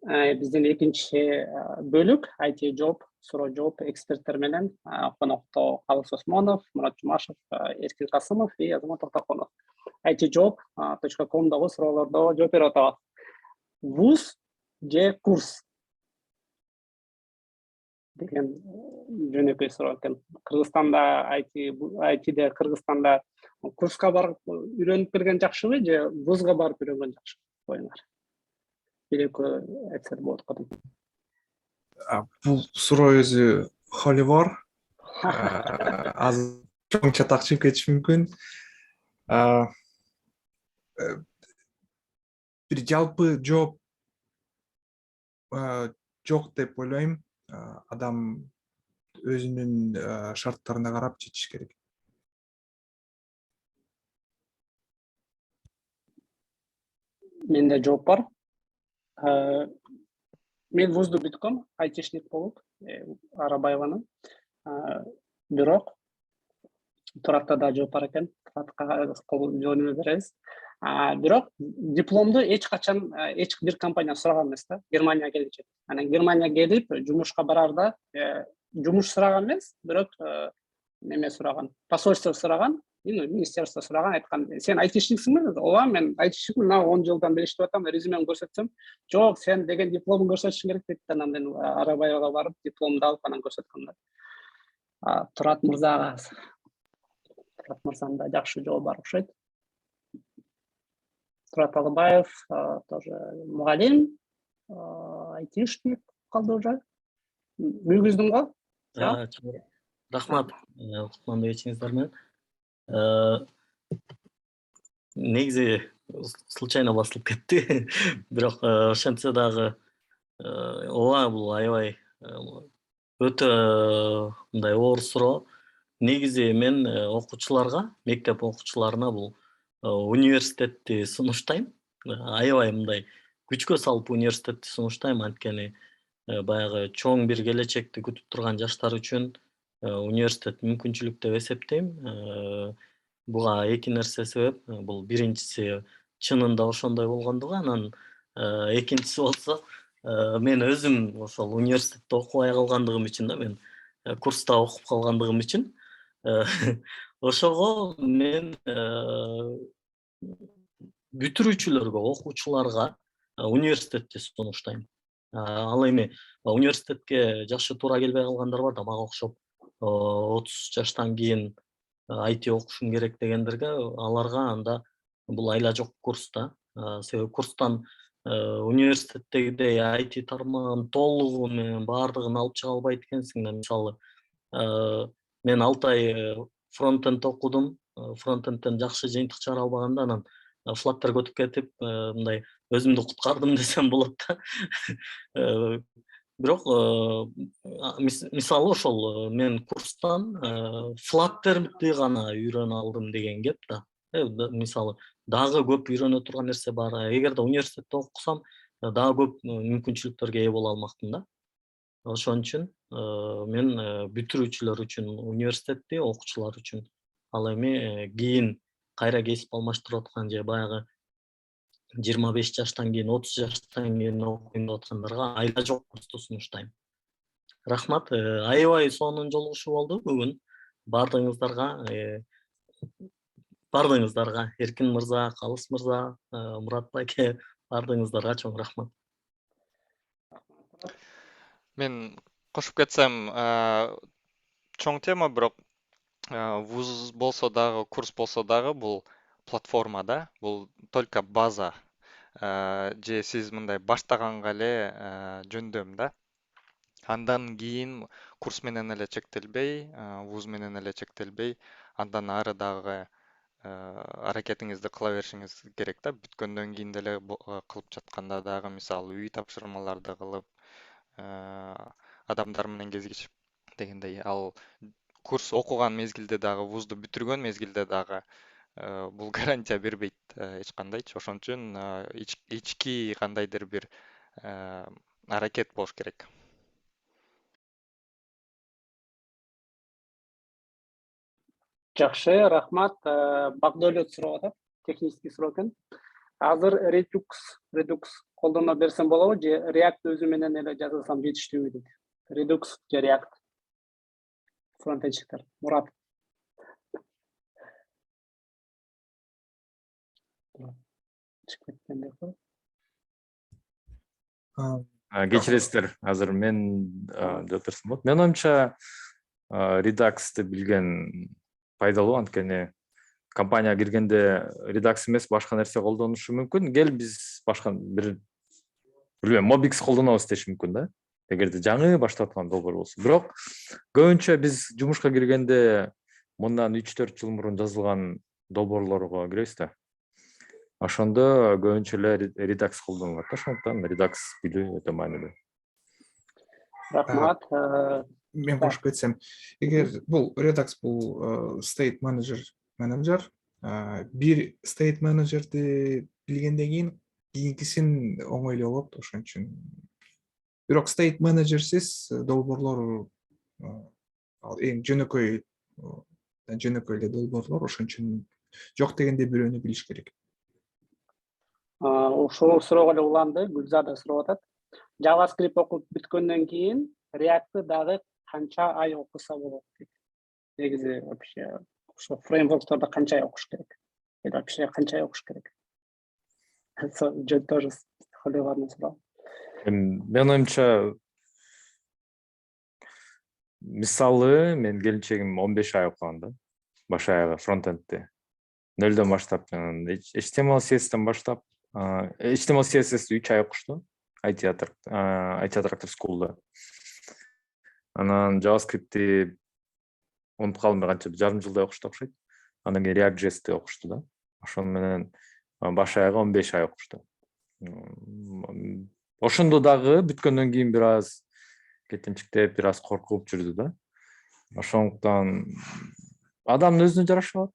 Биздин экинчи бөлүк IT жооп, суроо жооп эксперттер менен конокто Калыс Осмонов, Мурат Жумашев, Эркин Касымов и Азамат Токтоконов. itjob.com суроолордо жооп берип атабыз. Вуз же курс деген жөнөкөй суроо экен. Кыргызстанда ITде Кыргызстанда курска барып үйрөнүп келген жакшыбы же вузга барып үйрөнгөн жакшы? Коюңар. Бир экөө айтса болот кадим. Бул суроо өзү холивор. Аз чоң чатак чыгып кетиши мүмкүн. Бир жалпы жооп жок деп ойлойм. Адам өзүнүн шарттарына карап чечиш керек. Менде жооп бар. Мен вузду бүткөм, айтишник болуп, Арабаеванын. Бирок Туратта да жооп бар экен. Туратка жөнүмө беребиз. Бирок дипломду эч качан эч бир компания сураган эмес да. Германия келчү. Анан Германия келип, жумушка барарда жумуш сураган эмес, бирок неме сураган, посольство сураган, министерство сураган, айткан, сен айтишниксиңби? Ооба, мен айтишникмин, мына 10 жылдан бери иштеп атам, резюмемди көрсөтсөм, жок, сен деген дипломун көрсөтүшүң керек дейт. Анан мен Арабаевага барып, дипломду алып, анан көрсөткөм да. Турат мырзага, Турат мырзанын да жакшы жообу бар окшойт. Турат Алыбаев тоже мугалим, айтишник калды уже. Бүгүздүң го? Рахмат, кутманды кечиңиздер менен. Негизи случайно басылып кетти. Бирок ошентсе дагы ооба, бул аябай өтө мындай оор суроо. Негизи мен окуучуларга, мектеп окуучуларына бул университетти сунуштайм. Аябай мындай күчкө салып университетти сунуштайм, анткени баягы чоң бир келечекти күтүп турган жаштар үчүн университет мүмкүнчүлүк деп эсептейм. Буга эки нерсе себеп. Бул биринчиси чынында ошондой болгондугу, анан экинчиси болсо мен өзүм ошол университетте окубай калгандыгым үчүн да, мен курста окуп калгандыгым үчүн ошого мен бүтүрүүчүлөргө, окуучуларга университетти сунуштайм. Ал эми университетке жашы туура келбей калгандар бар да, мага окшоп 30 жаштан кийин IT окушум керек дегендерге, аларга анда бул айла жок курс да. Себеби курстан университеттегидей IT тармагын толугу менен баардыгын алып чыга албайт экенсиң да. Мисалы, мен 6 ай фронтенд окудум. Фронтендтен жакшы жыйынтык чыгара албаганда, анан Flutter өтүп кетип, мындай өзүмдү куткардым десем болот да. Бирок мисалы ошол мен курстан Flutter'ди гана үйрөнө алдым деген кеп да. Мисалы дагы көп үйрөнө турган нерсе бар. Эгерде университетте окусам, дагы көп мүмкүнчүлүктөргө ээ боло алмакмын да. Ошон үчүн мен бүтүрүүчүлөр үчүн университетти, окуучулар үчүн ал эми кийин кайра кесип алмаштырып аткан же баягы 25 жаштан кийин, 30 жаштан кийин окуйм деп аткандарга айла жок курсту сунуштайм. Рахмат, аябай сонун жолугушуу болду бүгүн. Бардыгыңыздарга Эркин мырза, Калыс мырза, Мурат байке, бардыгыңыздарга чоң рахмат. Мен кошуп кетсем, чоң тема, бирок вуз болсо дагы, курс болсо дагы бул платформа да, бул только база. Же сиз мындай баштаганга эле жөндөм да. Андан кийин курс менен эле чектелбей, вуз менен эле чектелбей, андан ары дагы аракетиңизди кыла беришиңиз керек да. Бүткөндөн кийин деле кылып жатканда дагы, мисалы үй тапшырмаларды кылып, адамдар менен кезигишип дегендей. Ал курс окуган мезгилде дагы, вузду бүтүргөн мезгилде дагы бул гарантия бербейт эч кандайчы. Ошон үчүн ички кандайдыр бир аракет болуш керек. Жакшы, рахмат. Багдөлөт суроо атат, технический суроо экен. Азыр Redux колдоно берсем болобу же React өзү менен эле жазылсам жетиштүүбү дейт. Redux же React фронтенчтер. Мурат. Чыгып кеткендей го. Кечиресиздер, азыр мен деп берсем болот. Менин оюмча Redux билген пайдалуу, анткени компанияга киргенде Redux эмес башка нерсе колдонушу мүмкүн. Кел биз башка бир билбейм, Mobix колдонобуз деши мүмкүн да. Эгерде жаңы баштап аткан долбоор болсо. Бирок көбүнчө биз жумушка киргенде мындан 3-4 жыл мурун жазылган долбоорлорго киребиз да. Ошондо көбүнчө эле Redux колдонулат. Ошондуктан Redux билүү өтө маанилүү. Рахмат. Мен кошуп кетсем, эгер бул Redux бул state manager, бир state manager'ди билгенден кийинкисин оңой эле болот, ошон үчүн. Бирок state manager'сиз долбоорлор эң жөнөкөй эле долбоорлор, ошон үчүн жок дегенде бирөөнү билиш керек. Ушул суроого эле уланды, Гүлзада сурап атат. JavaScript окуп бүткөндөн кийин React'ты дагы канча ай окуса болот дейт. Негизи вообще ошо фреймворкторду канча ай окуш керек? Или вообще канча ай окуш керек? Тоже холиварный суроо. Менин оюмча, мисалы мен келинчегим 15 ай окуган да. Баш аягы фронтендти. Нөлдөн баштап, HTML CSS-тен баштап, HTML CSS-ти 3 ай окушту. IT Attractor School'да. Анан JavaScript'ти унутуп калдым, канча жарым жылдай окушту окшойт. Андан кийин React.js-ти окушту да. Ошон менен баш аягы 15 ай окушту. Ошондо дагы бүткөндөн кийин бир аз кетинчиктеп, бир аз коркуп жүрдү да. Ошондуктан адамдын өзүнө жараша алат.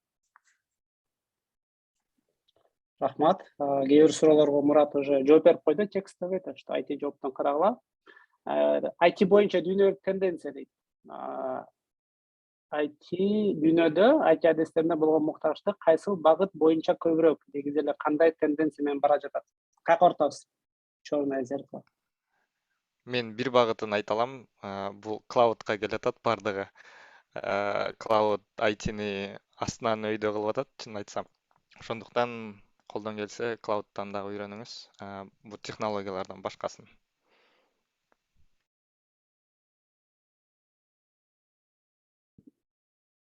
Рахмат. Кээ бир суроолорго Мурат уже жооп берип койду, текстте айтат, что IT жооптон карагыла. IT боюнча дүйнөлүк тенденция дейт. IT дүйнөдө IT адестерине болгон муктаждык кайсыл багыт боюнча көбүрөөк, негизи эле кандай тенденция менен бара жатат? Как ортосуз? Черное зеркало. Мен бир багытын айта алам, бул клаудка келатат бардыгы. Клауд IT-ни астынан өйдө кылып атат, чынын айтсам. Ошондуктан колдон келсе клаудтан дагы үйрөнүңүз, бул технологиялардан башкасын.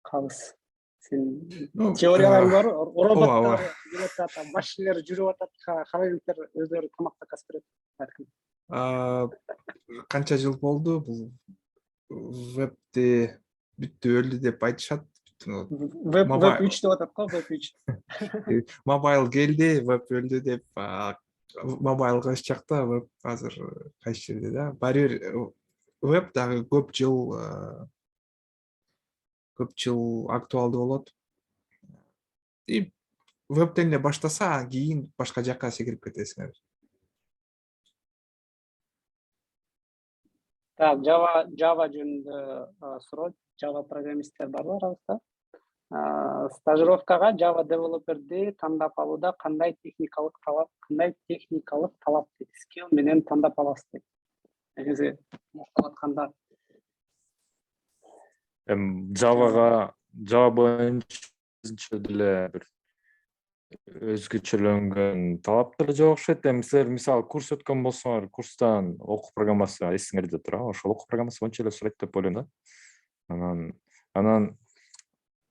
Калыс. Сен теорияларың бар, роботтор келип атат, машиналар жүрүп атат, холодильниктер өздөрү тамак заказ берет. Канча жыл болду бул вебти бүттү, өлдү деп айтышат. Веб 3 деп атат го, веб 3. Мобайл келди, веб өлдү деп, мобайл кайсы жакта, веб азыр кайсы жерде да. Баары бир веб дагы көп жыл актуалдуу болот. И вебтен эле баштаса, кийин башка жакка секирип кетесиңер. Так, Java жөнүндө суроо, Java программисттер барбы арабызда? Стажировкага Java девелоперди тандап алууда кандай техникалык талап дейт, скилл менен тандап аласыз дейт. Негизи окуп атканда Java боюнча деле бир өзгөчөлөнгөн талаптар жок окшойт. Силер мисалы курс өткөн болсоңор, курстан окуу программасы эсиңерде турабы? Ошол окуу программасы боюнча эле сурайт деп ойлойм да. Анан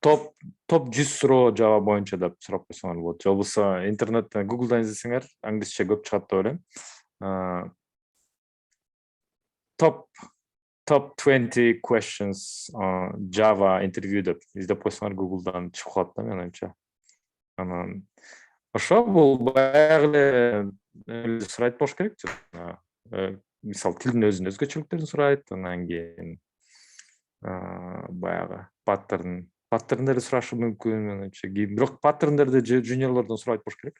топ 100 суроо Java боюнча деп сурап койсоңор болот. Же болбосо интернеттен Google'дан издесеңер, англисче көп чыгат деп ойлойм. Top 20 questions on Java interview деп издеп койсоңор Google'дан чыгып калат да, менин оюмча. Анан ошо бул баягы эле сурайт болуш керек. Мисалы тилдин өзүнүн өзгөчөлүктөрүн сурайт, анан кийин баягы паттерндерди сурашы мүмкүн, менимче. Бирок паттерндерди жуниорлордон сурайт болуш керек.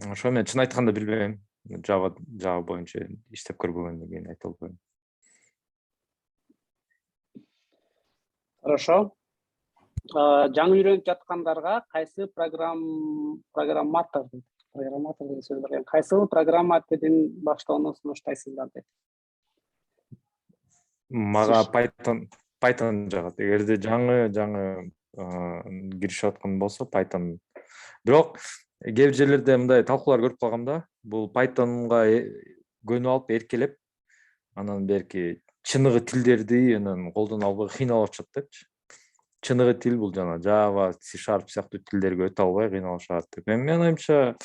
Ошо мен чын айтканда билбейм. Java боюнча иштеп көрбөгөндөн кийин айта албайм. Хорошо. Жаңы үйрөнүп жаткандарга кайсы программатор Программатор деген сөз бар. Кайсыл программа тилин баштоону сунуштайсыздар дейт. Мага Python жагат. Эгерде жаңы киришип аткан болсо Python. Бирок кээ бир жерлерде мындай талкуулар көрүп калгам да. Бул Pythonга көнүп алып эркелеп, анан берки чыныгы тилдерди анан колдоно албай кыйналып атышат депчи. Чыныгы тил бул жана Java, C# сыяктуу тилдерге өтө албай кыйналышат деп. Менин оюмча,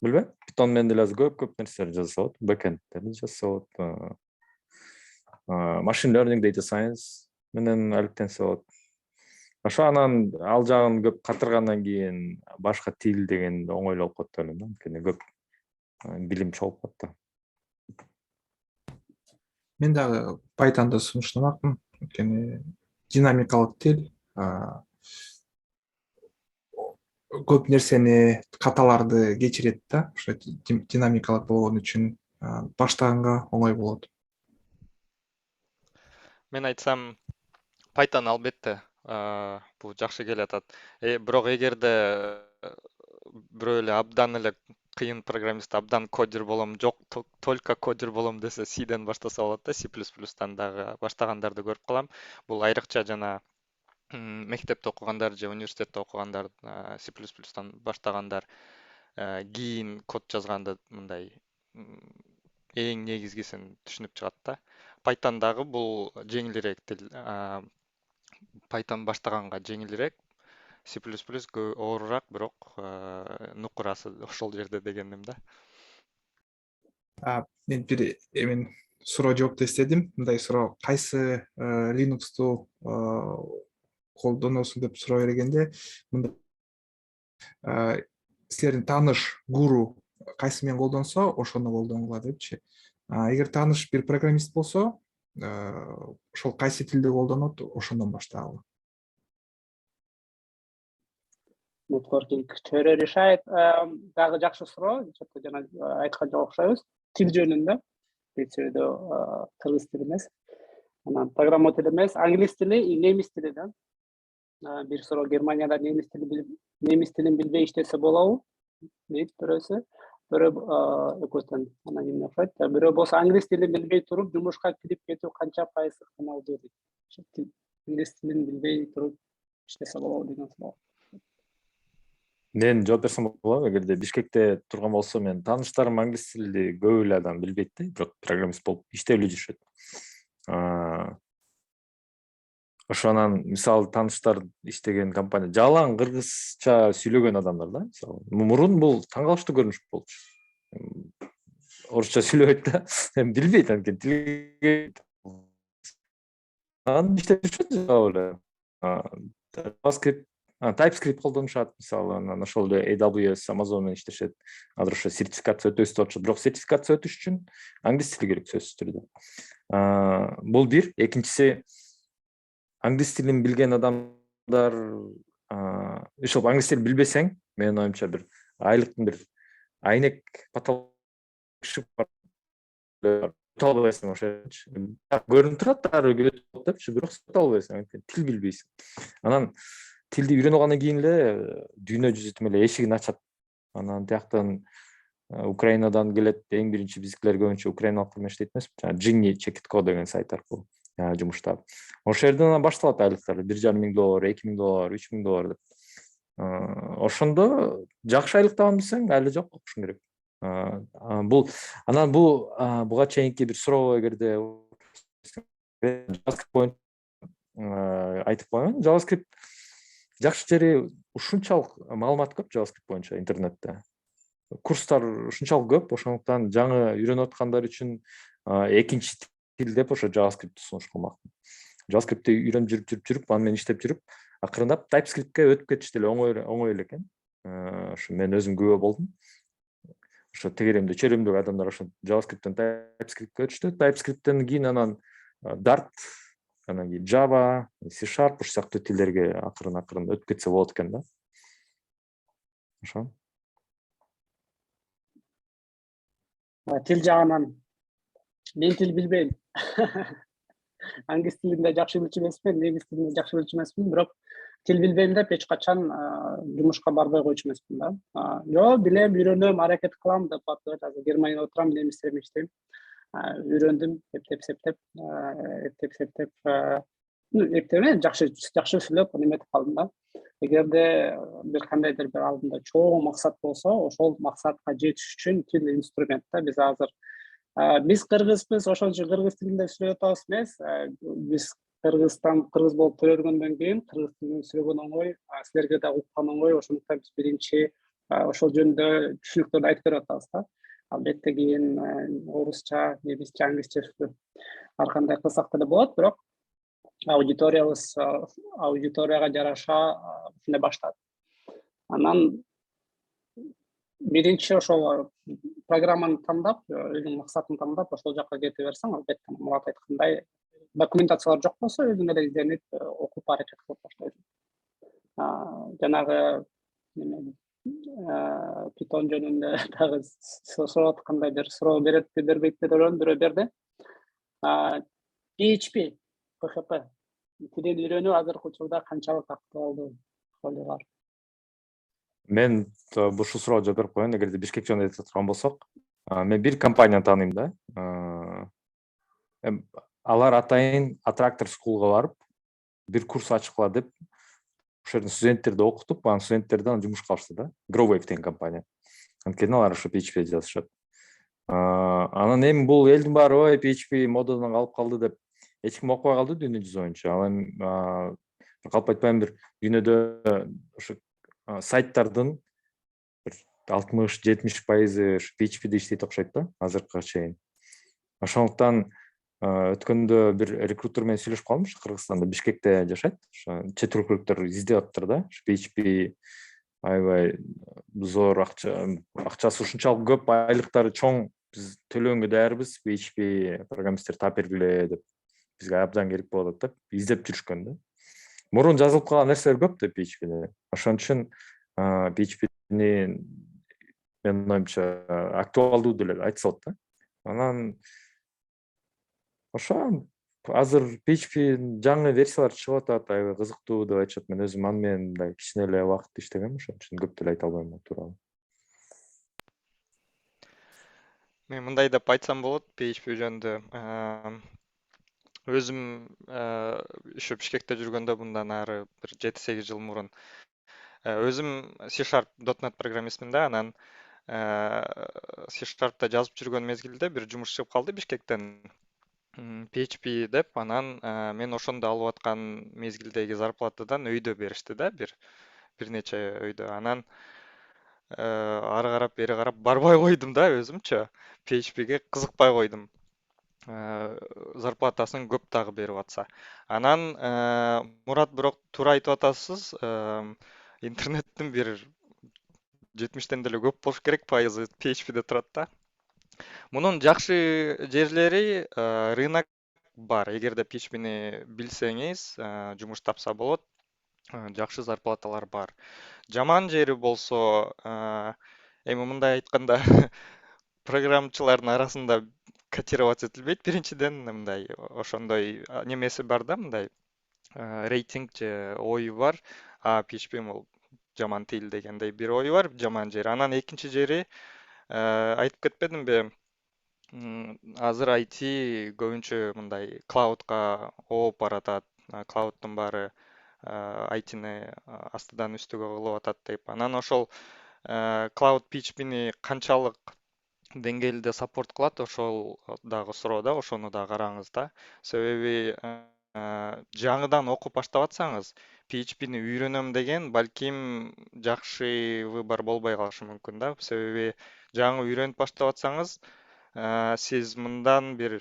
билбейм, Python менен деле азыр көп нерселер жазса болот, бэкэндтерди жазса болот. Machine learning, data science менен алектенсе болот. Ошо анан ал жагын көп катыргандан кийин башка тил деген оңойлуу болуп калат деп ойлойм да. Анткени көп билим чогулуп калат да. Мен дагы Python'ды сунуштамакмын. Анткени динамикалык тил, көп нерсени, каталарды кечирет да. Ошо динамикалык болгон үчүн баштаганга оңой болот. Мен айтсам, Python албетте бул жакшы келатат. Бирок эгерде бирөө эле абдан эле кыйын программист, абдан кодер болом, жок только кодер болом десе, C-ден баштаса болот да, C++тан дагы баштагандарды көрүп калам. Бул айрыкча жана мектепте окугандар же университетте окугандар, C++тан баштагандар кийин код жазганда мындай эң негизгисин түшүнүп чыгат да. Python дагы бул жеңилирээк тил. Python баштаганга жеңилирээк, C++ оорураак, бирок нукурасы ошол жерде дегеним да. Мен бир суроо жоопту эстедим. Мындай суроо: кайсы Linux-ту колдоносуң деп суроо бергенде, мындай силердин тааныш гуру кайсы менен колдонсо, ошону колдонгула депчи. Эгер тааныш бир программист болсо, ошол кайсы тилди колдонот, ошондон баштагыла. Networking чөйрө решает. Дагы жакшы суроо, жана айтканга окшойбуз. Тил жөнүндө, бетсөйдө кыргыз тили эмес, анан программа тили эмес, англис тили, немис тили да. Бир суроо: Германияда немис тилин билбей иштесе болобу дейт бирөөсү. Бирөө экөөтөн анан эмне окшойт. Бирөө болсо англис тилин билбей туруп жумушка кирип кетүү канча пайыз ыктымалдуу дейт. Англис тилин билбей туруп иштесе болобу деген суроо. Мен жооп берсем болобу? Эгерде Бишкекте турган болсо, мен тааныштарым англис тилди көп эле адам билбейт да, бирок программист болуп иштеп эле жүрүшөт. Ошонан мисалы тааныштар иштеген компания жалаң кыргызча сүйлөгөн адамдар да. Мисалы мурун бул таң калыштуу көрүнүш болчу. Орусча сүйлөбөйт да, билбейт анткени тилге. Анан иштеп жүрүшөт эле. TypeScript колдонушат, мисалы, анан ошол эле AWS, Amazon менен иштешет. Азыр ошо сертификация өтөбүз деп атышат, бирок сертификация өтүш үчүн англис тили керек сөзсүз түрдө. Бул бир. Экинчиси, англис тилин билген адамдар, ошол англис тилин билбесең, менин оюмча бир айлыктын бир айнек патология бар. Албайсың ошочу. Көрүнүп турат, ары өтүп депчи, бирок албайсың, тил билбейсиң. Анан тилди үйрөнүп алгандан кийин эле дүйнө жүзү тим эле эшигин ачат. Анан тияктан Украинадан келет, эң биринчи биздикилер көбүнчө украиналыктар менен иштейт эмеспи? Jinny Chekitko деген сайт аркылуу жумуштап. Ошол жерден башталат айлыктар, $1,500, $2,000, $3,000 деп. Ошондо жакшы айлык табам десең, али жок окушуң керек. Анан буга чейинки бир суроо эгерде JavaScript айтып коеюн. JavaScript жакшы жери ушунчалык маалымат көп JavaScript боюнча интернетте. Курстар ушунчалык көп, ошондуктан жаңы үйрөнүп аткандар үчүн экинчи тил деп ошо JavaScript-ти сунуш кылмакмын. JavaScript-ти үйрөнүп жүрүп, аны менен иштеп жүрүп, акырындап TypeScript-ке өтүп кетишти эле, оңой эле экен. Ошо мен өзүм күбө болдум. Ошо тегеремде чөйрөмдөгү адамдар ошо JavaScript-тен TypeScript-ке өтүштү. TypeScript-тен кийин анан Dart, анан кийин Java, C# ушул сыяктуу тилдерге акырын өтүп кетсе болот экен да. Ошо. Тил жагынан мен тил билбейм. Англис тилинде жакшы билчү эмесмин, немис тилинде жакшы билчү эмесмин, бирок тил билбейм деп эч качан жумушка барбай койчу эмесмин да. Жок, билем, үйрөнөм, аракет кылам деп атып азыр Германияда отурам, немис тилине иштейм. Үйрөндүм, эптеп, эптеп эмес, жакшы сүйлөп неметип калдым да. Эгерде бир кандайдыр бир алдымда чоң максат болсо, ошол максатка жетиш үчүн тил инструмент да. Биз кыргызбыз, ошон үчүн кыргыз тилинде сүйлөп атабыз эмес. Биз кыргыз болуп төрөлгөндөн кийин кыргыз тилинде сүйлөгөн оңой, силерге да уккан оңой, ошондуктан биз биринчи ошол жөнүндө түшүнүктөрдү айтып берип атабыз да. Албетте кийин орусча, немисче, англисче ар кандай кылсак деле болот, бирок аудиторияга жараша ушундай баштадым. Анан биринчи ошол программаны тандап, өзүнүн максатын тандап, ошол жака кете берсең, албетте Мурат айткандай, документациялар жок болсо, өзүң эле изденип, окуп аракет кылып баштайсың. Жанагы Python жөнүндө дагы сурап аткандай бир суроо беретпи, бербейт деп ойлодум, бирөө берди. PHP, PHP тилин үйрөнүү азыркы учурда канчалык актуалдуу ролу бар? Мен ушул суроого жооп берип коеюн, эгерде Бишкек жөнүндө айтып турган болсок, мен бир компанияны тааныйм да. Алар атайын Attractor School'га барып, бир курс ачкыла деп, ошол жерден студенттерди окутуп, анан студенттерди жумушка алышты да. Growwave деген компания. Анткени алар ошо PHP жазышат. Анан эми бул элдин баары ой PHP модадан калып калды деп эч ким окубай калды дүйнө жүзү боюнча. Ал эми калп айтпайм, бир дүйнөдө ошо сайттардын бир 60-70% PHP'де иштейт окшойт да азыркыга чейин. Ошондуктан өткөндө бир рекрутер менен сүйлөшүп калдым, Кыргызстанда, Бишкекте жашайт. Ошо чет рекрутер издеп атыптыр да. PHP аябай зор акчасы ушунчалык көп, айлыктары чоң, биз төлөгөнгө даярбыз, PHP программисттер таап бергиле деп, бизге абдан керек болуп атат деп издеп жүрүшкөн да. Мурун жазылып калган нерселер көп да PHP'де. Ошон үчүн PHP'ни менин оюмча актуалдуу деле айтса болот да. Анан ошо азыр PHP жаңы версиялар чыгып атат, аябай кызыктуу деп айтышат. Мен өзүм аны менен мындай кичине эле убакыт иштегем, ошон үчүн көп деле айта албайм ал тууралуу. Мен мындай деп айтсам болот PHP жөнүндө. Өзүм ушу Бишкекте жүргөндө мындан ары бир 7-8 жыл мурун өзүм C# .NET программистмин да, анан C# жазып жүргөн мезгилде бир жумуш чыгып калды Бишкектен, PHP деп. Анан мен ошондо алып аткан мезгилдеги зарплатадан өйдө беришти да, бир нече өйдө. Анан ары карап бери карап барбай койдум да өзүмчө. PHP'ге кызыкпай койдум. Зарплатасын көп дагы берип атса. Анан Мурат, бирок туура айтып атасыз, интернеттин бир 70тен деле көп болуш керек пайызы PHP'де турат да. Мунун жакшы жерлери рынок бар. Эгерде PHP'ни билсеңиз, жумуш тапса болот, жакшы зарплаталар бар. Жаман жери болсо, эми мындай айтканда программчылардын арасында котировать этилбейт биринчиден, мындай ошондой немеси бар да, мындай рейтинг же ою бар. PHP бул жаман тил дегендей бир ою бар, жаман жери. Анан экинчи жери айтып кетпедимби? Азыр IT көбүнчө мындай клаудка ооп баратат. Клауддун баары IT-ни астыдан үстүгө кылып атат деп. Анан ошол клауд PHP'ни канчалык деңгээлде саппорт кылат, ошол дагы суроо да, ошону да караңыз да. Себеби жаңыдан окуп баштап атсаңыз, PHP'ни үйрөнөм деген балким жакшы выбор болбой калышы мүмкүн да. Себеби жаңы үйрөнүп баштап атсаңыз, сиз мындан бир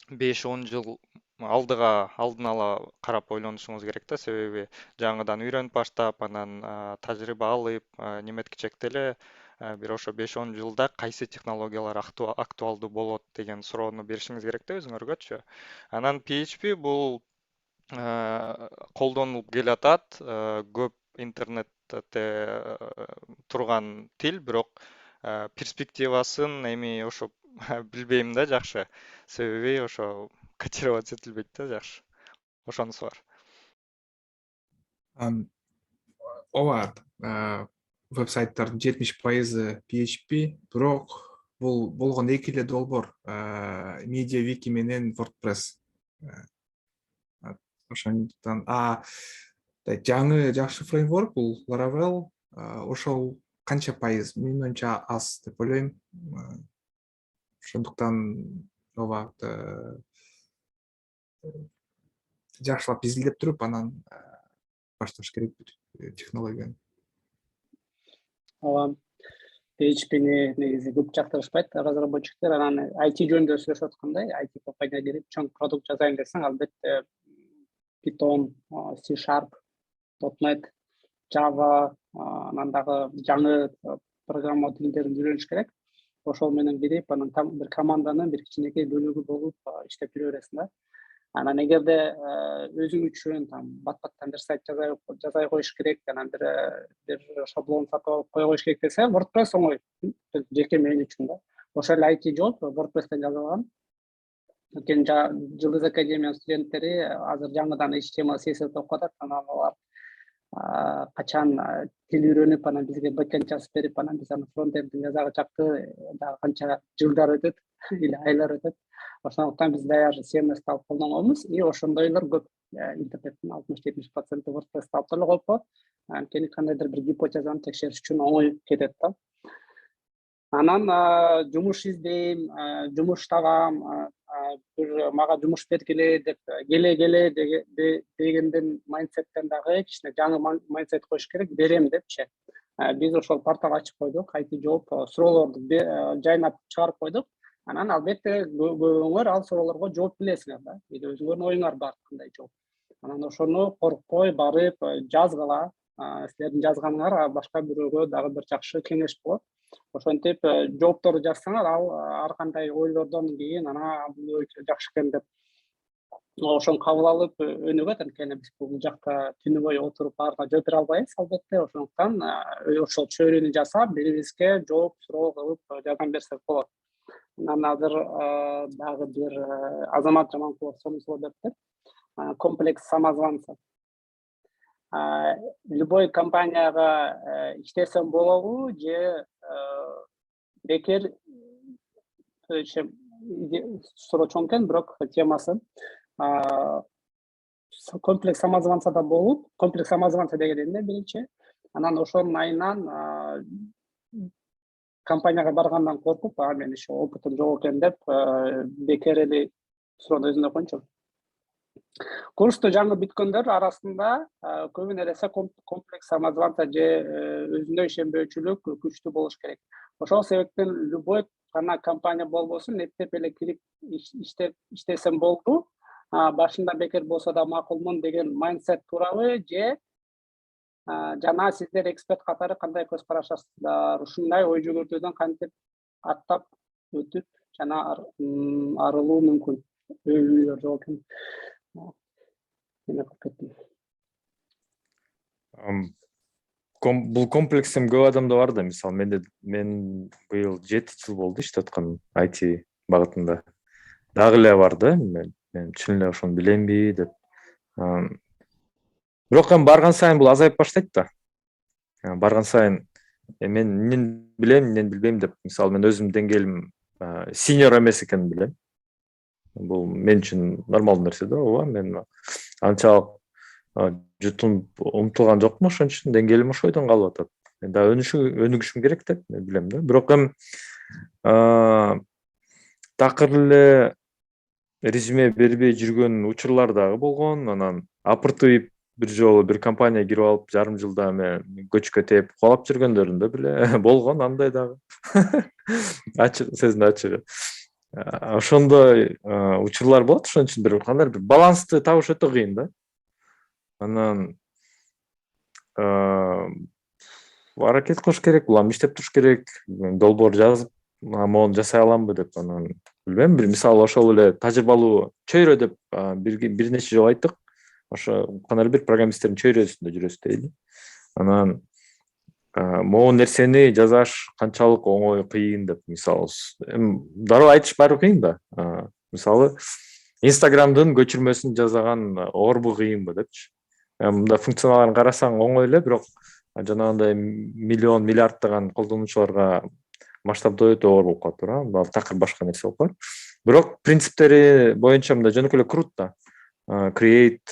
5-10 жыл алдын ала карап ойлонушуңуз керек да. Себеби жаңыдан үйрөнүп баштап, анан тажрыйба алып, неметкичек деле бир ошо 5-10 жылда кайсы технологиялар актуалдуу болот деген суроону беришиңиз керек да өзүңөргөчү. Анан PHP бул колдонулуп келатат, көп интернетте турган тил, бирок перспективасын эми ошо билбейм да жакшы. Себеби ошо котировать этилбейт да жакшы. Ошонусу бар. ооба веб-сайттардын 70% PHP, бирок бул болгон эки эле долбоор MediaWiki менен WordPress. Ошондуктан жаңы жакшы фреймворк бул Laravel. Ошол канча пайыз? Менин оюмча аз деп ойлойм. Ошондуктан ооба жакшылап изилдеп туруп анан башташ керек технологияны. Ооба. PHP-ни негизи көп жактырышпайт разработчиктер. Анан IT жөнүндө сүйлөшүп аткандай, IT компанияга кирип чоң продукт жазайын десең, албетте Python, C#, .NET, Java, анан дагы жаңы программа тилдерин үйрөнүш керек. Ошол менен кирип, анан бир команданын бир кичинекей бөлүгү болуп иштеп жүрө бересиң да. Анан эгерде өзүң үчүн бат-баттан бир сайт жазай коюш керек, анан бир шаблон сатып алып кое коюш керек десе, WordPress оңой. Жеке мен үчүн да. Ошол эле IT жооп WordPresстен жазылган. Өткөн Жылдыз академиянын студенттери азыр жаңыдан HTML, CSS окуп атат, анан алар качан тил үйрөнүп, анан бизге бэкэнд жазып берип, анан биз аны фронтендин жазачакты дагы канча жылдар өтөт или айлар өтөт. Ошондуктан биз даяр CMS-ти алып колдонгонбуз. И ошондойлор көп интернеттин 60-70% WordPress алып эле коюп коет. Анткени кандайдыр бир гипотезаны текшериш үчүн оңой кетет да. Анан жумуш издейм, жумуш табам, бир мага жумуш бергиле деп келе дегенден майндсеттен дагы кичине жаңы майндсет коюш керек, берем депчи. Биз ошол портал ачып койдук, IT жооп суроолорду жайнап чыгарып койдук. Анан албетте көбүңөр ал суроолорго жооп билесиңер да. Или өзүңөрдүн оюңар бар кандай жооп. Анан ошону коркпой барып жазгыла. Силердин жазганыңар башка бирөөгө дагы бир жакшы кеңеш болот. Ошентип жоопторду жазсаңар, ал ар кандай ойлордон кийин анан бул өтө жакшы экен деп ошону кабыл алып өнүгөт. Анткени биз бул жакта түнү бою отуруп баарына жооп бере албайбыз албетте. Ошондуктан ошол чөйрөнү жасап, бирибизге жооп суроо кылып жардам берсек болот. Анан азыр дагы бир Азамат Жаманкулов сомсоо бериптир. Комплекс самозванца. Любой компанияга иштесем болобу же бекер суроо чоң экен, бирок темасы комплекс самозванцада болуп, комплекс самозванца деген эмне биринчи? Анан ошонун айынан компанияга баргандан коркуп, мен иши опытым жок экен деп бекер эле суроону өзүнө койчу. Курсту жаңы бүткөндөр арасында көбүнө эсе комплекс самозванца же өзүнө ишенбөөчүлүк күчтүү болуш керек. Ошол себептен любой гана компания болбосун, эптеп эле кирип иштесем болду, башында бекер болсо да макулмун деген майндсет туурабы же жана сиздер эксперт катары кандай көз карашасыздар? Ушундай ой жүгүртүүдөн кантип аттап өтүп жана арылуу мүмкүн? Өйлөр жок экен. Бул комплекстен көп адамда бар да. Мисалы мен быйыл 7 жыл болду иштеп аткан IT багытында. Дагы эле бар да. Мен чын эле ошону биленби деп. Бирок барган сайын бул азайып баштайт да. Барган сайын мен эмнени билем, эмнени билбейм деп. Мисалы мен өзүмдүн деңгээлим синьор эмес экенин билем. Бул мен үчүн нормалдуу нерсе да, ооба. Мен анчалык жутуп умтулган жокмун, ошон үчүн деңгээлим ошойдон калып атат. Мен да өнүгүшүм керек деп мен билем да. Бирок такыр эле резюме бербей жүргөн учурлар дагы болгон. Анан апыртып бир жолу бир компанияга кирип алып, жарым жылда көчкө тээп кубалап жүргөндөрүм да биле болгон, андай дагы. Ачык, сөздүн ачыгы. Ошондой учурлар болот. Ошон үчүн бир кандай бир балансты табыш өтө кыйын да. Анан аракет кылыш керек, улам иштеп туруш керек, долбоор жазып, мону жасай аламбы деп. Анан билбейм, бир мисалы ошол эле тажрыйбалуу чөйрө деп бир нече жолу айттык. Ошо кандай бир программисттердин чөйрөсүндө жүрөбүз дейли. Анан могу нерсени жасаш канчалык оңой, кыйын деп, мисалы дароо айтыш баары кыйын да. Мисалы Instagramдын көчүрмөсүн жасаган орбу кыйынбы депчи. Мында функционалдарын карасаң оңой эле, бирок жанагындай миллион миллиарддаган колдонуучуларга масштабдоо өтө оор болуп калат туура. Ал такыр башка нерсе болуп калат. Бирок принциптери боюнча мындай жөнөкөй эле крут да. Create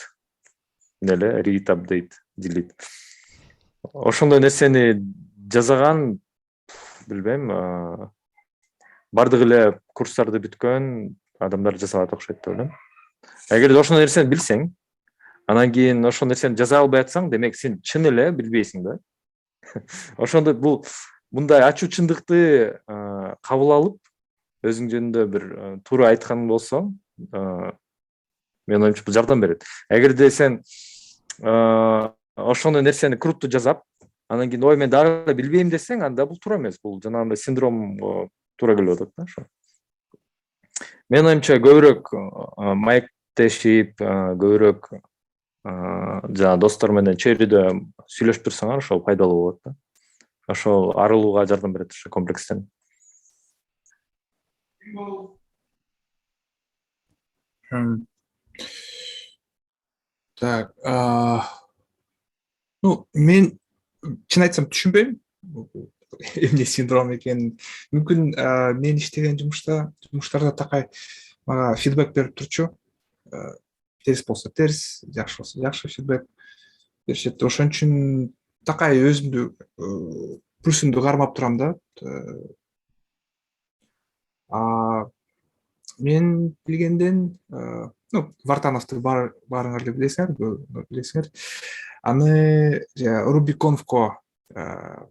деле read update delete. Ошондой нерсени жасаган билбейм, бардык эле курстарды бүткөн адамдар жасалат окшойт деп ойлойм. Эгерде ошол нерсени билсең, анан кийин ошол нерсени жаза албай атсаң, демек сен чын эле билбейсиң да. Ошондо бул мындай ачуу чындыкты кабыл алып, өзүң жөнүндө бир туура айткан болсоң, мен оюмча бул жардам берет. Эгерде сен ошондой нерсени крутту жасап, анан кийин ой мен дагы билбейм десең, анда бул туура эмес. Бул жанагындай синдромго туура келип атат да ошо. Мен оюмча көбүрөөк майктешип, көбүрөөк жана достор менен чөйрөдө сүйлөшүп турсаңар, ошол пайдалуу болот да. Ошол арылууга жардам берет ошо комплекстен. Так, ну, мен чын айтсам түшүнбөйм эмне синдром экенин. Мүмкүн мен иштеген жумуштарда такай мага фидбек берип турчу. Терс болсо терс, жакшы болсо жакшы фидбек беришет. Ошон үчүн такай өзүмдү пульсумду кармап турам да. Мен билгенден, ну, Вартановду баарыңар эле билесиңер. Аны Рубиконфко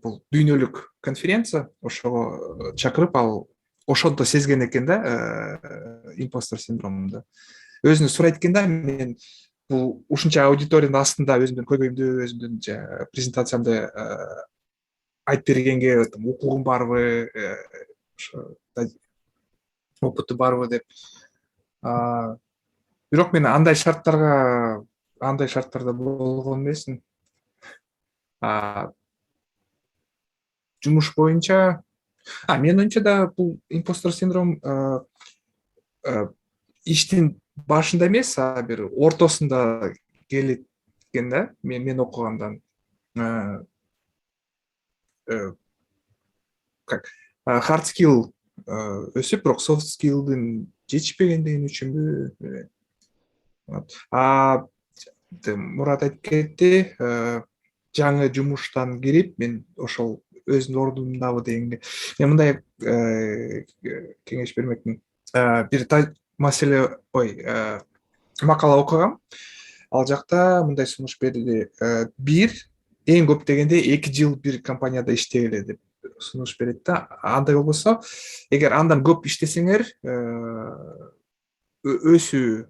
бул дүйнөлүк конференция, ошого чакырып, ал ошондо сезген экен да, импостер синдромунду. Өзүнө сурайт экен да, мен бул ушунча аудиториянын астында өзүмдүн көйгөйүмдү, өзүмдүн презентациямды айтып бергенге укугум барбы, ошо опыты барбы деп. Бирок мен андай шарттарда болгон эмесмин. Жумуш боюнча, мен оюмча да бул импостер синдром иштин башында эмес, бир ортосунда келет экен да, мен окугандан. Как hard skill өсүп, бирок soft skill'дин жетишпегендиги үчүнбү? Мурат айтып кетти, жаңы жумуштан кирип, мен ошол өзүмдүн ордумдабы дегенге. Мен мындай кеңеш бермекмин. Бир маселе, макала окугам. Ал жакта мындай сунуш берди. Эң көп дегенде 2 жыл бир компанияда иштегиле деп сунуш берет да. Андай болбосо, эгер андан көп иштесеңер, өсүү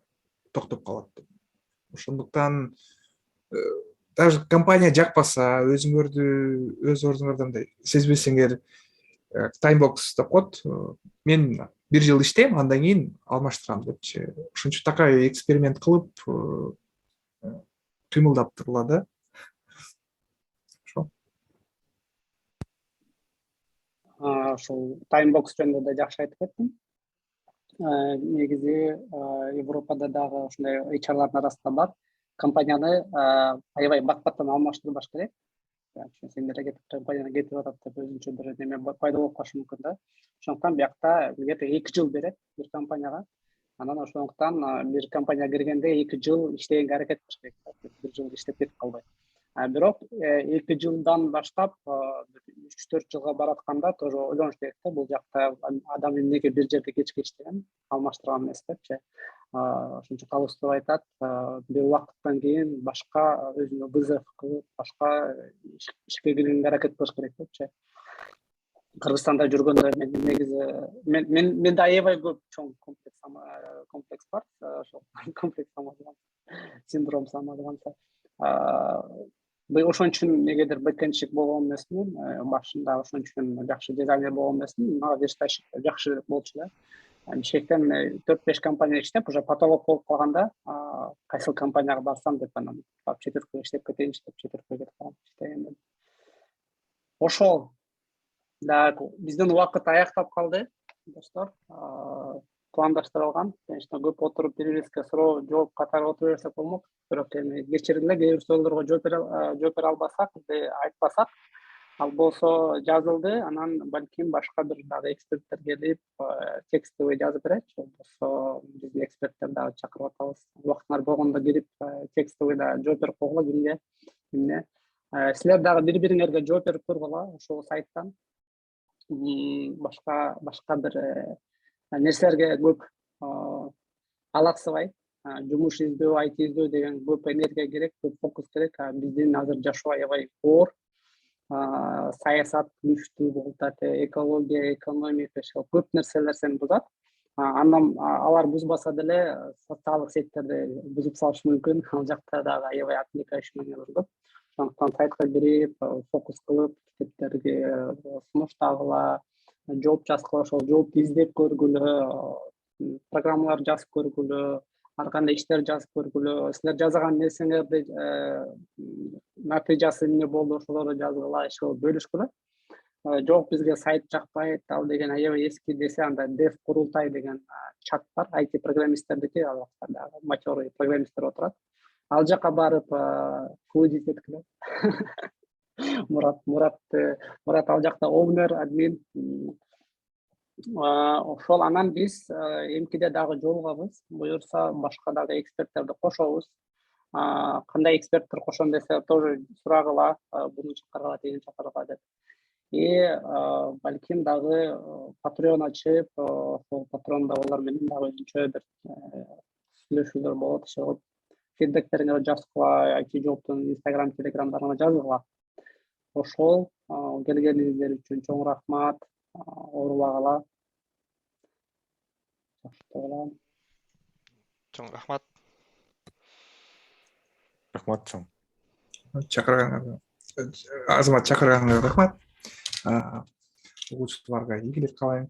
токтоп калат деп. Ошондуктан даже компания жакпаса, өзүңөрдү өз ордуңарда мындай сезбесеңер, таймбокс деп коет. Мен 1 жыл иштейм, андан кийин алмаштырам депчи. Ошон үчүн такай эксперимент кылып кыймылдап турла да. Ошол таймбокс жөнүндө да жакшы айтып кеттим. Негизи Европада дагы ушундай HR-лардын арасында бар. Компанияны аябай бат-баттан алмаштырбаш керек. Сендер кетип компанияны кетип атат деп өзүнчө бир неме пайда болуп калышы мүмкүн да. Ошондуктан биякта где-то 2 жыл берет бир компанияга. Анан ошондуктан бир компанияга киргенде 2 жыл иштегенге аракет кылыш керек. 1 жыл иштеп кетип калбай. Бирок 2 жылдан баштап 3-4 жылга баратканда тоже ойлонуш керек да, бул жакта адам эмнеге бир жерде кечке иштеген, алмаштырган эмес депчи. Ошон үчүн Калыстов айтат, бир убакыттан кийин башка өзүнө вызов кылып, башка ишке киргенге аракет кылыш керек депчи. Кыргызстанда жүргөндө мен негизи менде аябай көп чоң комплекс бар, ошол комплекс синдром самозванца. Ошон үчүн негедир бэкэндчик болгон эмесмин, башында ошон үчүн жакшы дизайнер болгон эмесмин, мага верстальщик жакшы болчу да. Бишкектен 4-5 компания иштеп, уже потолок болуп калганда, кайсыл компанияга барсам деп анан четверка иштеп кетейинчи деп четверка кетип калгам иштегенде. Ошол да биздин убакыт аяктап калды, достор. пландаштырылган. Конечно, көп отуруп бири-бирибизге суроо жооп катары отура берсек болмок. Бирок эми кечиргиле кээ бир суроолорго жооп бере албасак же айтпасак, ал болсо жазылды, анан балким башка бир дагы эксперттер келип текстовый жазып берет. Болбосо биздин эксперттер дагы чакырып атабыз. Убактыңар болгондо кирип текстовый да жооп берип койгула кимге эмне. Силер дагы бири-бириңерге жооп берип тургула ошол сайттан. Башка бир нерселерге көп алаксыбай, жумуш издөө, IT издөө деген көп энергия керек, көп фокус керек. Биздин азыр жашоо аябай оор. Саясат күчтүү болуп атат, экология, экономика, көп нерселер сени бузат. Андан алар бузбаса деле социалдык сеттерди бузуп салышы мүмкүн. Ал жакта дагы аябай отвлекающий көп. Ошондуктан сайтка кирип, фокус кылып, китептерге сунуштагыла, жооп жазгыла, ошол жоопту издеп көргүлө, программалар жазып көргүлө, ар кандай иштер жазып көргүлө, силер жасаган нерсеңерди натыйжасы эмне болду, ошолорду жазгыла, бөлүшкүлө. Жок, бизге сайт жакпайт, ал деген аябай эски десе, анда дев курултай деген чат бар, IT программисттердики, ал жакта матерый программисттер отурат. Ал жака барып кодить эткиле. Мурат ал жакта оунер, админ. Ошол анан биз эмкиде дагы жолугабыз, буюрса башка дагы эксперттерди кошобуз. Кандай эксперттер кошом десе тоже сурагыла, буну чакыргыла, тигини чакыргыла деп. Балким дагы Patreon ачып, ошол Patreonда алар менен дагы өзүнчө бир сүйлөшүүлөр болот. Ошол фидбектериңерди жазгыла, IT жооптун Instagram, Telegramдарына жазгыла. Ошол келгениңиздер үчүн чоң рахмат. Оорубагыла. Чоң рахмат. Рахмат чоң. Чакырганыңарга, Азамат чакырганыңарга рахмат. Угуучуларга ийгилик каалайм.